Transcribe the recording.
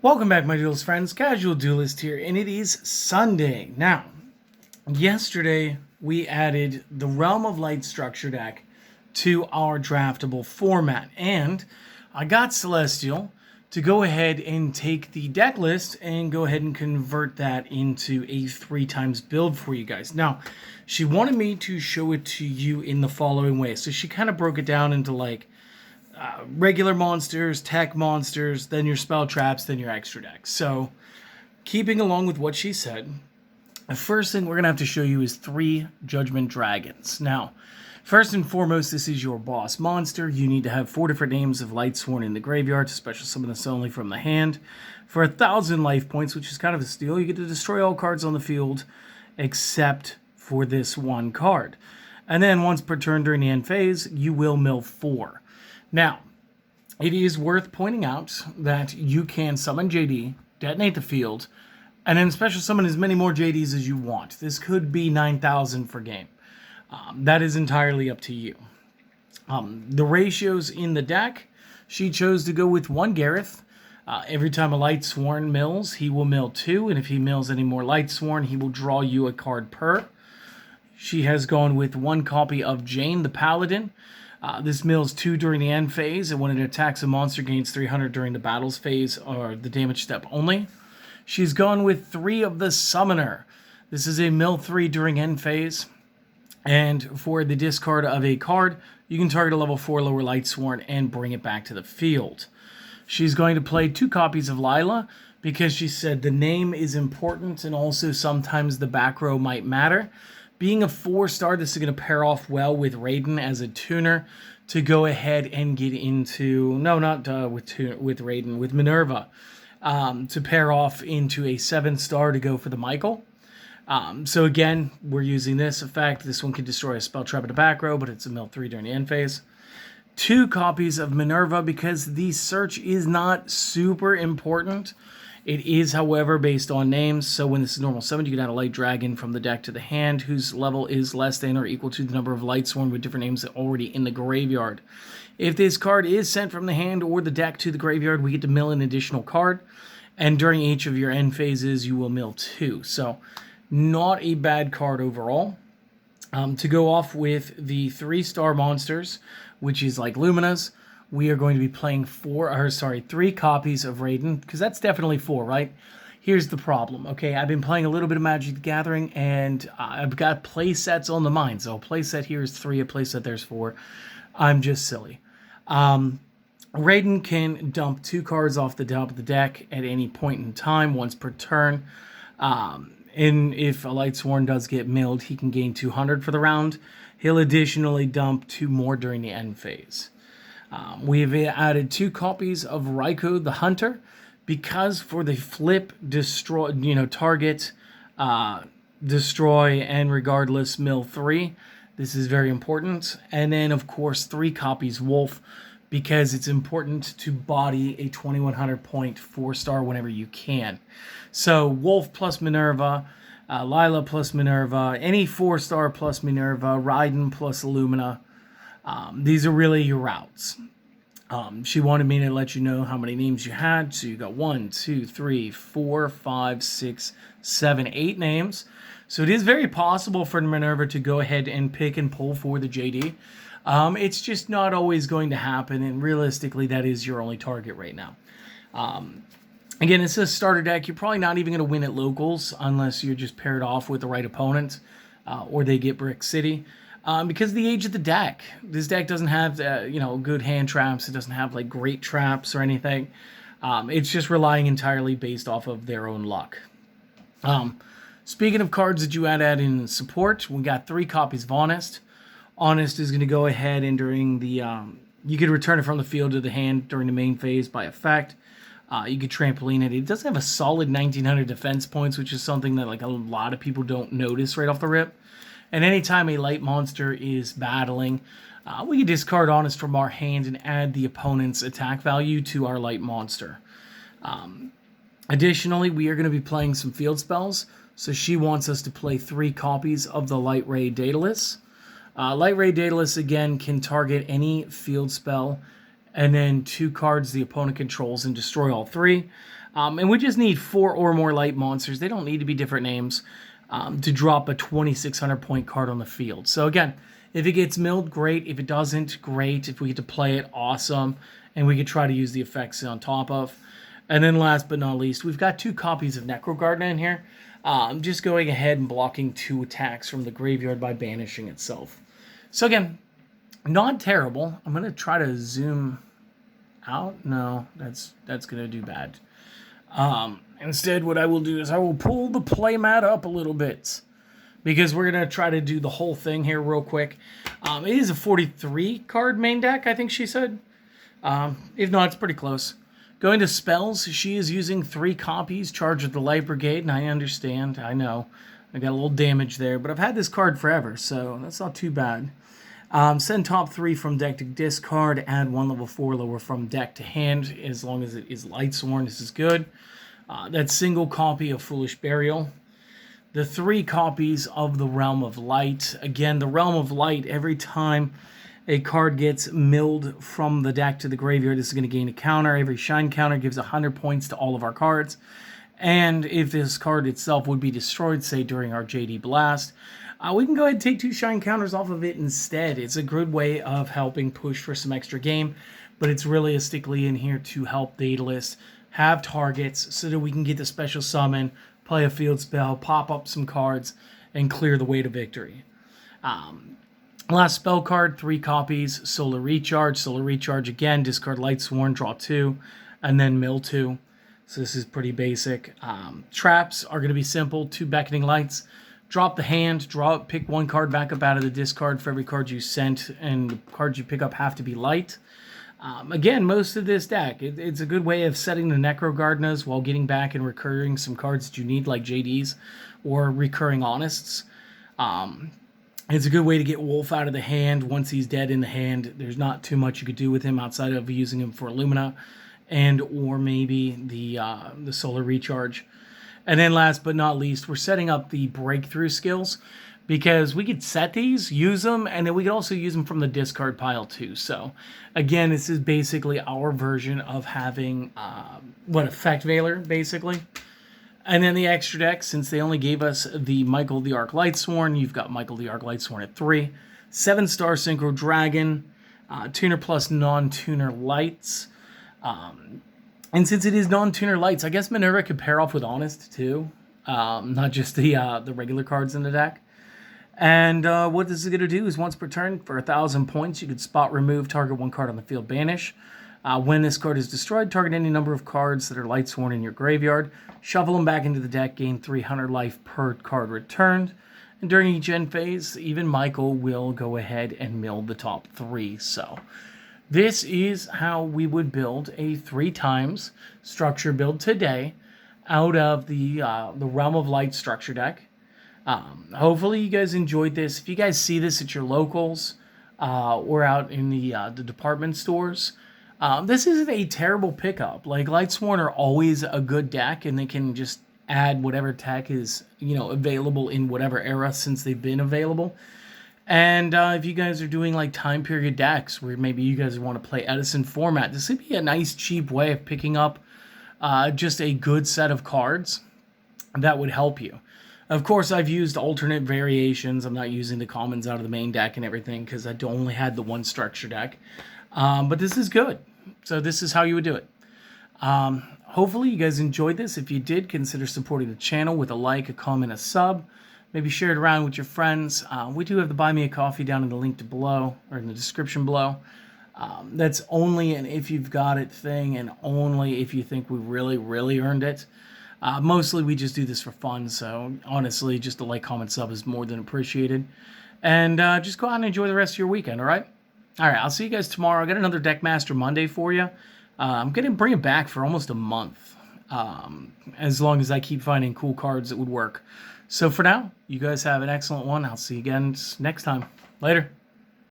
Welcome back, my Duelist friends. Casual Duelist here, and it is Sunday. Now, yesterday we added the Realm of Light structure deck to our draftable format, and I got Celestial to go ahead and take the deck list and go ahead and convert that into a 3x build for you guys. Now, she wanted me to show it to you in the following way. So she kind of broke it down into regular monsters, tech monsters, then your spell traps, then your extra decks. So, keeping along with what she said, the first thing we're going to have to show you is 3 Judgment Dragons. Now, first and foremost, this is your boss monster. You need to have 4 different names of Lightsworn in the graveyard, special summon this only from the hand. For 1,000 life points, which is kind of a steal, you get to destroy all cards on the field except for this one card. And then once per turn during the end phase, you will mill 4. Now, it is worth pointing out that you can summon JD, detonate the field, and then special summon as many more JDs as you want. This could be 9,000 for game. That is entirely up to you. The ratios in the deck, she chose to go with 1 Gareth. Every time a Lightsworn mills, he will mill 2, and if he mills any more Lightsworn, he will draw you a card per. She has gone with 1 copy of Jane the Paladin. This mills 2 during the end phase, and when it attacks a monster, gains 300 during the battles phase or the damage step only. She's gone with 3 of the Summoner. This is a mill 3 during end phase, and for the discard of a card, you can target a level 4 lower Lightsworn and bring it back to the field. She's going to play 2 copies of Lila, because she said the name is important, and also sometimes the back row might matter. Being a 4-star, this is going to pair off well with Raiden as a tuner to go ahead and get into... No, not with Raiden, with Minerva. To pair off into a 7-star to go for the Michael. So again, we're using this effect. This one can destroy a spell trap at the back row, but it's a mill 3 during the end phase. 2 copies of Minerva, because the search is not super important. It is, however, based on names, so when this is normal 7, you can add a light dragon from the deck to the hand, whose level is less than or equal to the number of Lightsworn with different names already in the graveyard. If this card is sent from the hand or the deck to the graveyard, we get to mill an additional card, and during each of your end phases, you will mill 2. So, not a bad card overall. To go off with the 3-star monsters, which is like Lumina's, we are going to be playing 3 copies of Raiden, because that's definitely 4, right? Here's the problem, okay? I've been playing a little bit of Magic the Gathering, and I've got play sets on the mind. So a play set here is 3, a play set there's 4. I'm just silly. Raiden can dump 2 cards off the top of the deck at any point in time, once per turn. And if a Lightsworn does get milled, he can gain 200 for the round. He'll additionally dump 2 more during the end phase. We have added 2 copies of Raikou the Hunter, because for the flip, destroy, target, destroy, and regardless mill 3. This is very important. And then, of course, 3 copies Wolf, because it's important to body a 2100 point 4-star whenever you can. So Wolf plus Minerva, Lila plus Minerva, any 4-star plus Minerva, Raiden plus Illumina. These are really your routes. She wanted me to let you know how many names you had. So you got 1, 2, 3, 4, 5, 6, 7, 8 names. So it is very possible for Minerva to go ahead and pick and pull for the JD. It's just not always going to happen, and realistically, that is your only target right now. Again, it's a starter deck. You're probably not even going to win at locals unless you're just paired off with the right opponent, or they get Brick City. Because of the age of the deck. This deck doesn't have, good hand traps. It doesn't have, great traps or anything. It's just relying entirely based off of their own luck. Speaking of cards that you add in support, we got 3 copies of Honest. Honest is going to go ahead and during the... you could return it from the field to the hand during the main phase by effect. You could trampoline it. It does have a solid 1900 defense points, which is something that a lot of people don't notice right off the rip. And anytime a light monster is battling, we can discard Honest from our hand and add the opponent's attack value to our light monster. Additionally, we are going to be playing some field spells, so she wants us to play 3 copies of the Light Ray Daedalus. Light Ray Daedalus, again, can target any field spell and then 2 cards the opponent controls and destroy all 3. And we just need 4 or more light monsters. They don't need to be different names to drop a 2,600 point card on the field. So again, if it gets milled, great. If it doesn't, great. If we get to play it, awesome. And we could try to use the effects on top of. And then last but not least, we've got 2 copies of Necrogardna in here. I'm just going ahead and blocking 2 attacks from the graveyard by banishing itself. So again, not terrible. I'm going to try to zoom out. No, that's going to do bad. Instead, what I will do is I will pull the playmat up a little bit, because we're going to try to do the whole thing here real quick. It is a 43 card main deck, I think she said. If not, it's pretty close. Going to spells, she is using 3 copies, Charge of the Light Brigade, and I understand, I know. I got a little damage there, but I've had this card forever, so that's not too bad. Send top 3 from deck to discard, add 1 level 4 lower from deck to hand, as long as it is Lightsworn. This is good. That single copy of Foolish Burial. The 3 copies of the Realm of Light. Again, the Realm of Light, every time a card gets milled from the deck to the graveyard, this is going to gain a counter. Every shine counter gives 100 points to all of our cards. And if this card itself would be destroyed, say during our JD Blast, we can go ahead and take 2 shine counters off of it instead. It's a good way of helping push for some extra game, but it's realistically in here to help Duelist have targets so that we can get the special summon, play a field spell, pop up some cards, and clear the way to victory. Last spell card, 3 copies, Solar Recharge. Solar Recharge again, discard Lightsworn, draw 2, and then mill 2. So this is pretty basic. Traps are going to be simple, 2 Beckoning Lights. Drop the hand, pick 1 card back up out of the discard for every card you sent, and the cards you pick up have to be light. Again, most of this deck, it's a good way of setting the Necrogardnas while getting back and recurring some cards that you need, like JDs or recurring Honests. It's a good way to get Wolf out of the hand. Once he's dead in the hand, there's not too much you could do with him outside of using him for Illumina and or maybe the Solar Recharge. And then last but not least, we're setting up the breakthrough skills, because we could set these, use them, and then we could also use them from the discard pile too. So again, this is basically our version of having Effect Veiler, basically. And then the extra deck, since they only gave us the Michael the Arc Lightsworn, you've got Michael the Arc Lightsworn at 3. 7-star Synchro Dragon, tuner plus non-tuner lights. And since it is non-tuner lights, I guess Minerva could pair off with Honest too. Not just the regular cards in the deck. And what this is going to do is once per turn, for 1,000 points, you could spot remove, target 1 card on the field, banish. When this card is destroyed, target any number of cards that are Lightsworn in your graveyard. Shuffle them back into the deck, gain 300 life per card returned. And during each end phase, even Michael will go ahead and mill the top 3. So this is how we would build a 3 times structure build today out of the Realm of Light structure deck. Hopefully you guys enjoyed this. If you guys see this at your locals or out in the department stores, this isn't a terrible pickup. Like, Lightsworn are always a good deck, and they can just add whatever tech is, available in whatever era since they've been available. And if you guys are doing like time period decks where maybe you guys want to play Edison format, this would be a nice cheap way of picking up just a good set of cards that would help you. Of course, I've used alternate variations. I'm not using the commons out of the main deck and everything because I only had the 1 structure deck. But this is good. So this is how you would do it. Hopefully you guys enjoyed this. If you did, consider supporting the channel with a like, a comment, a sub. Maybe share it around with your friends. We do have the Buy Me a Coffee down in the link below, or in the description below. That's only an if you've got it thing, and only if you think we really, really earned it. Mostly we just do this for fun, so honestly, just a like, comment, sub is more than appreciated. And just go out and enjoy the rest of your weekend, all right? All right, I'll see you guys tomorrow. I got another Deckmaster Monday for you. I'm going to bring it back for almost a month, as long as I keep finding cool cards that would work. So for now, you guys have an excellent one. I'll see you again next time. Later.